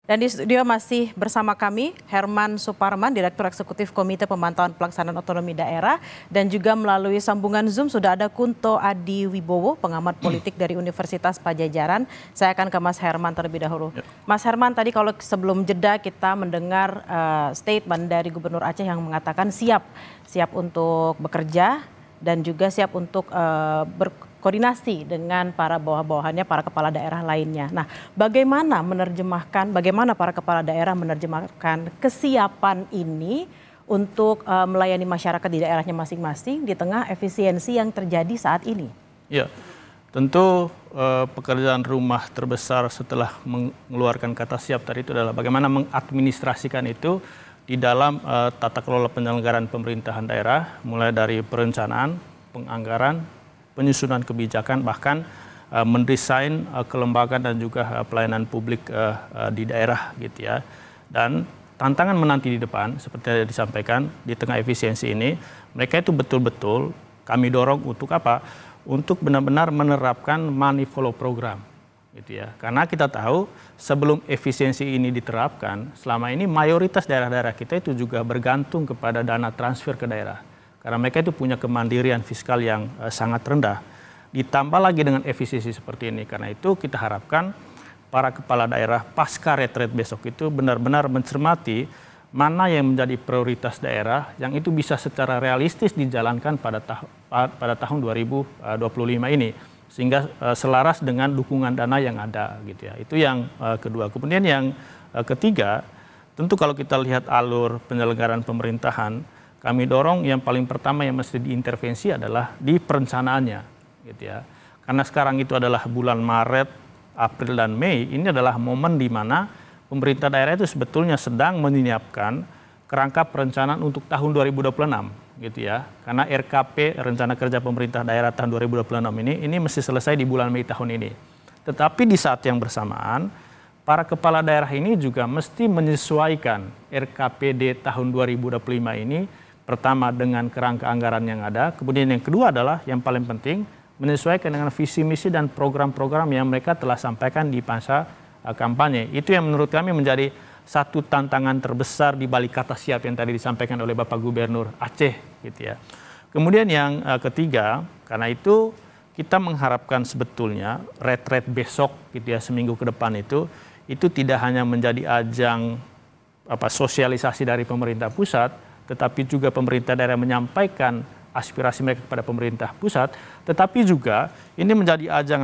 Dan di studio masih bersama kami Herman Suparman, Direktur Eksekutif Komite Pemantauan Pelaksanaan Otonomi Daerah, dan juga melalui sambungan Zoom sudah ada Kunto Adi Wibowo, pengamat politik dari Universitas Padjadjaran. Saya akan ke Mas Herman terlebih dahulu. Mas Herman, tadi kalau sebelum jeda kita mendengar statement dari Gubernur Aceh yang mengatakan siap untuk bekerja dan juga siap untuk berkoordinasi dengan para bawah-bawahannya, para kepala daerah lainnya. Nah, bagaimana para kepala daerah menerjemahkan kesiapan ini untuk melayani masyarakat di daerahnya masing-masing di tengah efisiensi yang terjadi saat ini? Ya, tentu pekerjaan rumah terbesar setelah mengeluarkan kata siap tadi itu adalah bagaimana mengadministrasikan itu di dalam tata kelola penyelenggaraan pemerintahan daerah, mulai dari perencanaan, penganggaran, penyusunan kebijakan, bahkan mendesain kelembagaan dan juga pelayanan publik di daerah gitu ya. Dan tantangan menanti di depan seperti yang disampaikan di tengah efisiensi ini, mereka itu betul-betul kami dorong untuk apa? Untuk benar-benar menerapkan money follow program gitu ya. Karena kita tahu sebelum efisiensi ini diterapkan, selama ini mayoritas daerah-daerah kita itu juga bergantung kepada dana transfer ke daerah. Karena mereka itu punya kemandirian fiskal yang sangat rendah. Ditambah lagi dengan efisiensi seperti ini. Karena itu kita harapkan para kepala daerah pasca retret besok itu benar-benar mencermati mana yang menjadi prioritas daerah yang itu bisa secara realistis dijalankan pada tahun 2025 ini. Sehingga selaras dengan dukungan dana yang ada gitu ya. Itu yang kedua. Kemudian yang ketiga, tentu kalau kita lihat alur penyelenggaraan pemerintahan, kami dorong yang paling pertama yang mesti diintervensi adalah di perencanaannya gitu ya. Karena sekarang itu adalah bulan Maret, April dan Mei, ini adalah momen di mana pemerintah daerah itu sebetulnya sedang menyiapkan kerangka perencanaan untuk tahun 2026 gitu ya. Karena RKP Rencana Kerja Pemerintah Daerah tahun 2026 ini mesti selesai di bulan Mei tahun ini. Tetapi di saat yang bersamaan para kepala daerah ini juga mesti menyesuaikan RKPD tahun 2025 ini pertama dengan kerangka anggaran yang ada, kemudian yang kedua adalah yang paling penting menyesuaikan dengan visi misi dan program-program yang mereka telah sampaikan di masa kampanye. Itu yang menurut kami menjadi satu tantangan terbesar di balik kata siap yang tadi disampaikan oleh Bapak Gubernur Aceh gitu ya. Kemudian yang ketiga, karena itu kita mengharapkan sebetulnya retret besok gitu ya, seminggu ke depan itu tidak hanya menjadi ajang sosialisasi dari pemerintah pusat, tetapi juga pemerintah daerah menyampaikan aspirasi mereka kepada pemerintah pusat, tetapi juga ini menjadi ajang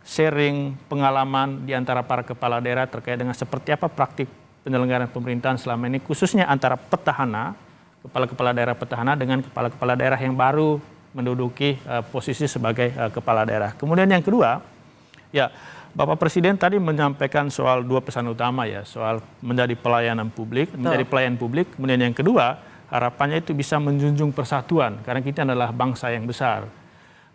sharing pengalaman di antara para kepala daerah terkait dengan seperti apa praktik penyelenggaraan pemerintahan selama ini, khususnya antara petahana, kepala-kepala daerah petahana dengan kepala-kepala daerah yang baru menduduki posisi sebagai kepala daerah. Kemudian yang kedua, ya Bapak Presiden tadi menyampaikan soal dua pesan utama ya, soal menjadi pelayanan publik, menjadi pelayan publik. Kemudian yang kedua, harapannya itu bisa menjunjung persatuan karena kita adalah bangsa yang besar.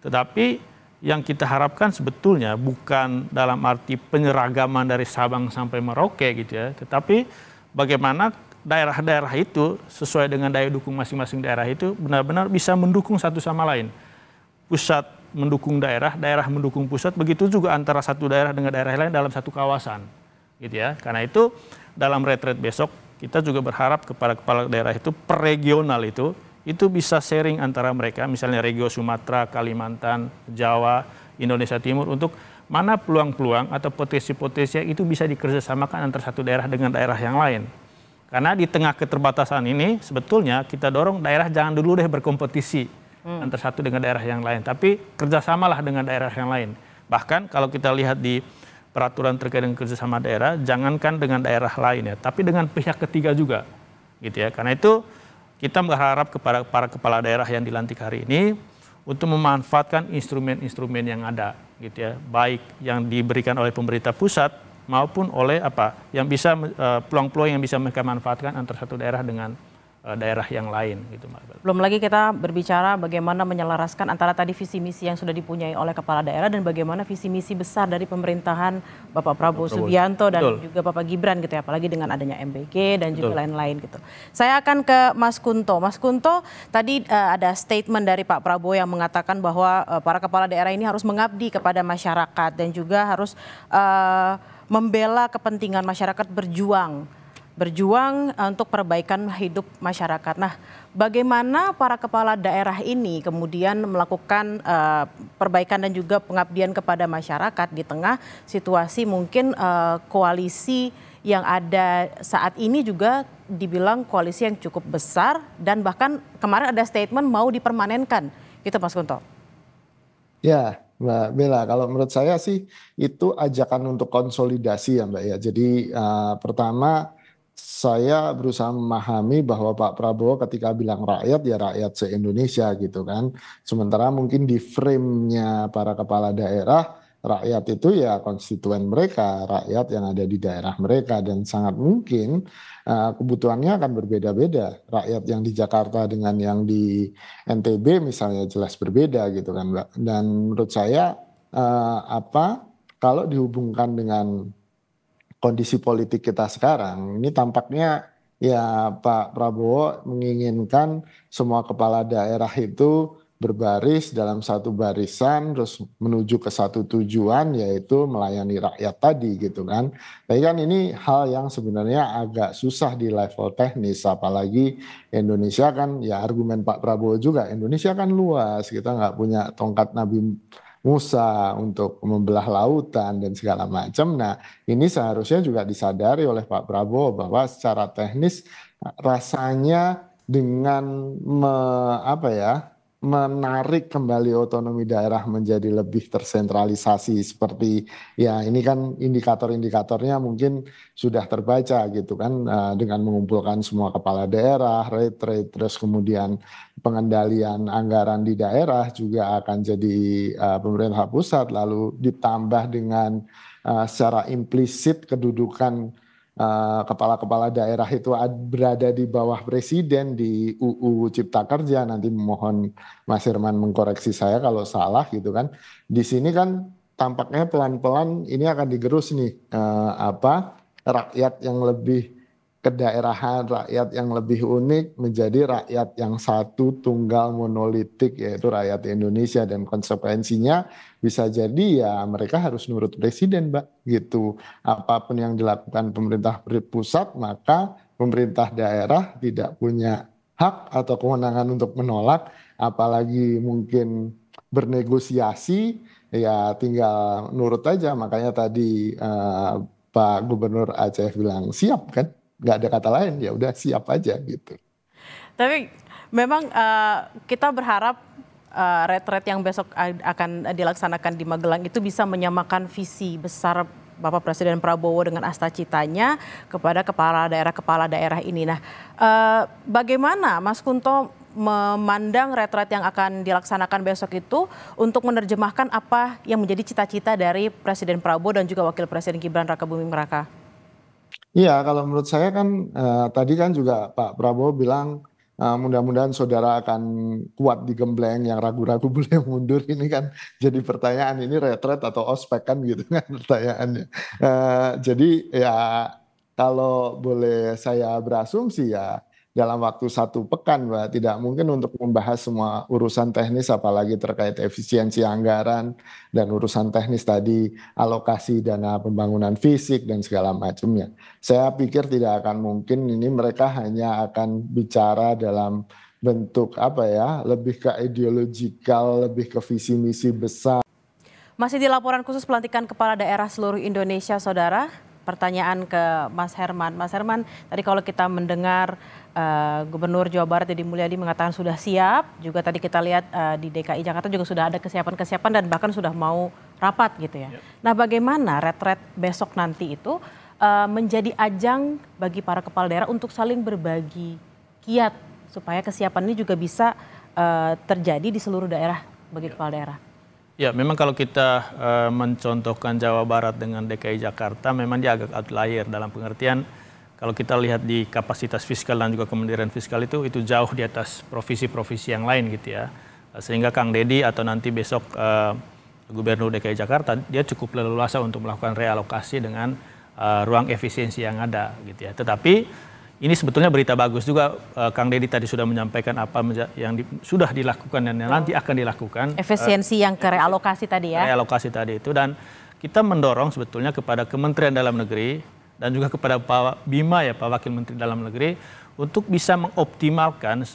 Tetapi yang kita harapkan sebetulnya bukan dalam arti penyeragaman dari Sabang sampai Merauke gitu ya, tetapi bagaimana daerah-daerah itu sesuai dengan daya dukung masing-masing daerah itu benar-benar bisa mendukung satu sama lain. Pusat mendukung daerah, daerah mendukung pusat, begitu juga antara satu daerah dengan daerah lain dalam satu kawasan gitu ya. Karena itu dalam retret besok kita juga berharap kepada kepala daerah itu per regional itu bisa sharing antara mereka, misalnya regio Sumatera, Kalimantan, Jawa, Indonesia Timur, untuk mana peluang-peluang atau potensi-potensi itu bisa dikerjasamakan antara satu daerah dengan daerah yang lain. Karena di tengah keterbatasan ini sebetulnya kita dorong daerah jangan dulu deh berkompetisi antara satu dengan daerah yang lain, tapi kerjasamalah dengan daerah yang lain. Bahkan kalau kita lihat di peraturan terkait dengan kerjasama daerah, jangankan dengan daerah lain ya, tapi dengan pihak ketiga juga gitu ya. Karena itu kita berharap kepada para kepala daerah yang dilantik hari ini untuk memanfaatkan instrumen-instrumen yang ada gitu ya, baik yang diberikan oleh pemerintah pusat maupun oleh yang bisa peluang-peluang yang bisa mereka manfaatkan antara satu daerah dengan daerah yang lain gitu, Mbak. Belum lagi kita berbicara bagaimana menyelaraskan antara tadi visi misi yang sudah dipunyai oleh kepala daerah dan bagaimana visi misi besar dari pemerintahan Bapak Prabowo Subianto dan juga Bapak Gibran gitu ya, apalagi dengan adanya MBG dan juga lain-lain gitu. Saya akan ke Mas Kunto. Mas Kunto, tadi ada statement dari Pak Prabowo yang mengatakan bahwa para kepala daerah ini harus mengabdi kepada masyarakat dan juga harus membela kepentingan masyarakat, berjuang untuk perbaikan hidup masyarakat. Nah, bagaimana para kepala daerah ini kemudian melakukan perbaikan dan juga pengabdian kepada masyarakat di tengah situasi mungkin koalisi yang ada saat ini juga dibilang koalisi yang cukup besar dan bahkan kemarin ada statement mau dipermanenkan, gitu Mas Kunto. Ya, Mbak Bella, kalau menurut saya sih itu ajakan untuk konsolidasi ya Mbak ya. Jadi pertama saya berusaha memahami bahwa Pak Prabowo ketika bilang rakyat ya rakyat se-Indonesia gitu kan. Sementara mungkin di frame-nya para kepala daerah rakyat itu ya konstituen mereka, rakyat yang ada di daerah mereka dan sangat mungkin kebutuhannya akan berbeda-beda. Rakyat yang di Jakarta dengan yang di NTB misalnya jelas berbeda gitu kan Mbak. Dan menurut saya kalau dihubungkan dengan kondisi politik kita sekarang, ini tampaknya ya Pak Prabowo menginginkan semua kepala daerah itu berbaris dalam satu barisan terus menuju ke satu tujuan yaitu melayani rakyat tadi gitu kan. Tapi kan ini hal yang sebenarnya agak susah di level teknis, apalagi Indonesia kan ya argumen Pak Prabowo juga, Indonesia kan luas, kita nggak punya tongkat Nabi Musa untuk membelah lautan dan segala macam. Nah, ini seharusnya juga disadari oleh Pak Prabowo bahwa secara teknis rasanya dengan menarik kembali otonomi daerah menjadi lebih tersentralisasi seperti ya ini kan indikator-indikatornya mungkin sudah terbaca gitu kan dengan mengumpulkan semua kepala daerah, rate terus kemudian pengendalian anggaran di daerah juga akan jadi pemerintah pusat, lalu ditambah dengan secara implisit kedudukan kepala-kepala daerah itu berada di bawah presiden di UU Cipta Kerja. Nanti mohon Mas Herman mengkoreksi saya kalau salah gitu kan. Di sini kan tampaknya pelan-pelan ini akan digerus nih rakyat yang lebih kedaerahan, rakyat yang lebih unik menjadi rakyat yang satu tunggal monolitik yaitu rakyat Indonesia, dan konsekuensinya bisa jadi ya mereka harus nurut presiden Mbak gitu. Apapun yang dilakukan pemerintah pusat maka pemerintah daerah tidak punya hak atau kewenangan untuk menolak, apalagi mungkin bernegosiasi ya tinggal nurut aja. Makanya tadi Pak Gubernur Aceh bilang siap kan, nggak ada kata lain, ya udah siap aja gitu. Tapi memang kita berharap retret yang besok akan dilaksanakan di Magelang itu bisa menyamakan visi besar Bapak Presiden Prabowo dengan astacitanya kepada kepala daerah ini. Nah, bagaimana Mas Kunto memandang retret yang akan dilaksanakan besok itu untuk menerjemahkan apa yang menjadi cita-cita dari Presiden Prabowo dan juga Wakil Presiden Gibran Rakabuming Raka? Iya, kalau menurut saya kan tadi kan juga Pak Prabowo bilang mudah-mudahan saudara akan kuat digembleng, yang ragu-ragu boleh mundur. Ini kan jadi pertanyaan, ini retret atau ospek kan gitu kan pertanyaannya. Jadi ya kalau boleh saya berasumsi ya dalam waktu 1 pekan Mbak, tidak mungkin untuk membahas semua urusan teknis apalagi terkait efisiensi anggaran dan urusan teknis tadi alokasi dana pembangunan fisik dan segala macamnya. Saya pikir tidak akan mungkin, ini mereka hanya akan bicara dalam bentuk lebih ke ideologikal, lebih ke visi misi besar. Masih di laporan khusus pelantikan kepala daerah seluruh Indonesia, Saudara. Pertanyaan ke Mas Herman. Mas Herman, tadi kalau kita mendengar Gubernur Jawa Barat Deddy Mulyadi mengatakan sudah siap, juga tadi kita lihat di DKI Jakarta juga sudah ada kesiapan-kesiapan dan bahkan sudah mau rapat gitu ya. Nah, bagaimana retret besok nanti itu menjadi ajang bagi para kepala daerah untuk saling berbagi kiat supaya kesiapan ini juga bisa terjadi di seluruh daerah bagi kepala daerah? Ya, memang kalau kita mencontohkan Jawa Barat dengan DKI Jakarta, memang dia agak outlier dalam pengertian kalau kita lihat di kapasitas fiskal dan juga kemandirian fiskal itu jauh di atas provinsi-provinsi yang lain gitu ya. Sehingga Kang Deddy atau nanti besok Gubernur DKI Jakarta dia cukup leluasa untuk melakukan realokasi dengan ruang efisiensi yang ada gitu ya. Tetapi ini sebetulnya berita bagus juga, Kang Deddy tadi sudah menyampaikan apa yang sudah dilakukan dan yang nanti akan dilakukan. Efisiensi yang ke realokasi tadi ya. Realokasi tadi itu, dan kita mendorong sebetulnya kepada Kementerian Dalam Negeri dan juga kepada Pak Bima ya, Pak Wakil Menteri Dalam Negeri, untuk bisa mengoptimalkan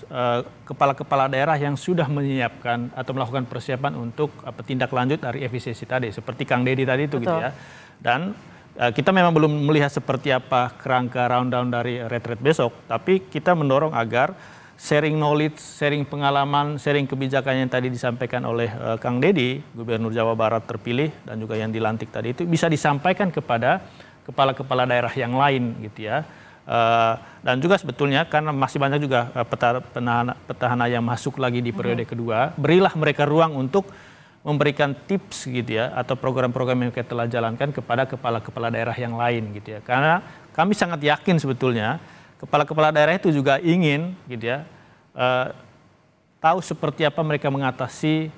kepala-kepala daerah yang sudah menyiapkan atau melakukan persiapan untuk tindak lanjut dari efisiensi tadi, seperti Kang Deddy tadi itu. Betul. Gitu ya. Dan kita memang belum melihat seperti apa kerangka rundown dari retret besok, tapi kita mendorong agar sharing knowledge, sharing pengalaman, sharing kebijakan yang tadi disampaikan oleh Kang Deddy, Gubernur Jawa Barat terpilih dan juga yang dilantik tadi itu bisa disampaikan kepada kepala-kepala daerah yang lain gitu ya. Dan juga sebetulnya karena masih banyak juga petahana yang masuk lagi di periode kedua, berilah mereka ruang untuk memberikan tips gitu ya, atau program-program yang kita telah jalankan kepada kepala-kepala daerah yang lain gitu ya. Karena kami sangat yakin sebetulnya kepala-kepala daerah itu juga ingin gitu ya, tahu seperti apa mereka mengatasi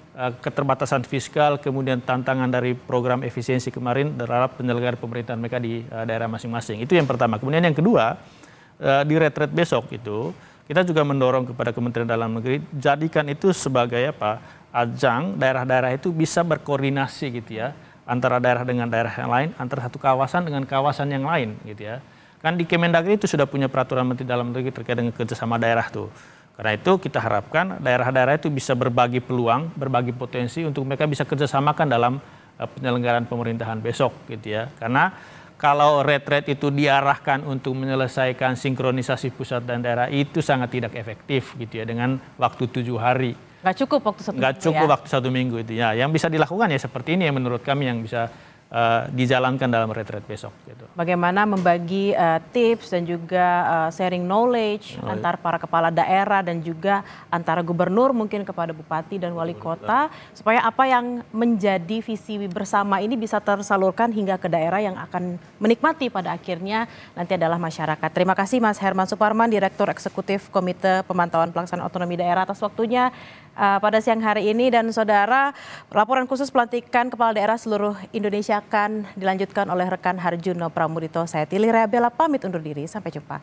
keterbatasan fiskal, kemudian tantangan dari program efisiensi kemarin terhadap penyelenggaraan pemerintahan mereka di daerah masing-masing. Itu yang pertama. Kemudian yang kedua, di retret besok itu kita juga mendorong kepada Kementerian Dalam Negeri, jadikan itu sebagai ajang daerah-daerah itu bisa berkoordinasi gitu ya, antara daerah dengan daerah yang lain, antara satu kawasan dengan kawasan yang lain gitu ya. Kan di Kemendagri itu sudah punya peraturan Menteri Dalam Negeri terkait dengan kerjasama daerah tuh. Karena itu kita harapkan daerah-daerah itu bisa berbagi peluang, berbagi potensi untuk mereka bisa kerjasamakan dalam penyelenggaraan pemerintahan besok gitu ya. Karena kalau retret itu diarahkan untuk menyelesaikan sinkronisasi pusat dan daerah itu sangat tidak efektif gitu ya, dengan waktu 7 hari. Nggak cukup waktu 1 minggu. Nggak cukup waktu 1 minggu itu ya. Yang bisa dilakukan ya seperti ini yang menurut kami yang bisa dijalankan dalam retret besok. Gitu. Bagaimana membagi tips dan juga sharing knowledge antar para kepala daerah dan juga antara gubernur mungkin kepada bupati dan wali kota, supaya apa yang menjadi visi bersama ini bisa tersalurkan hingga ke daerah yang akan menikmati pada akhirnya nanti adalah masyarakat. Terima kasih Mas Herman Suparman, Direktur Eksekutif Komite Pemantauan Pelaksanaan Otonomi Daerah atas waktunya pada siang hari ini. Dan saudara, laporan khusus pelantikan kepala daerah seluruh Indonesia akan dilanjutkan oleh rekan Harjuno Pramudito. Saya Tili Rea Bella pamit undur diri, sampai jumpa.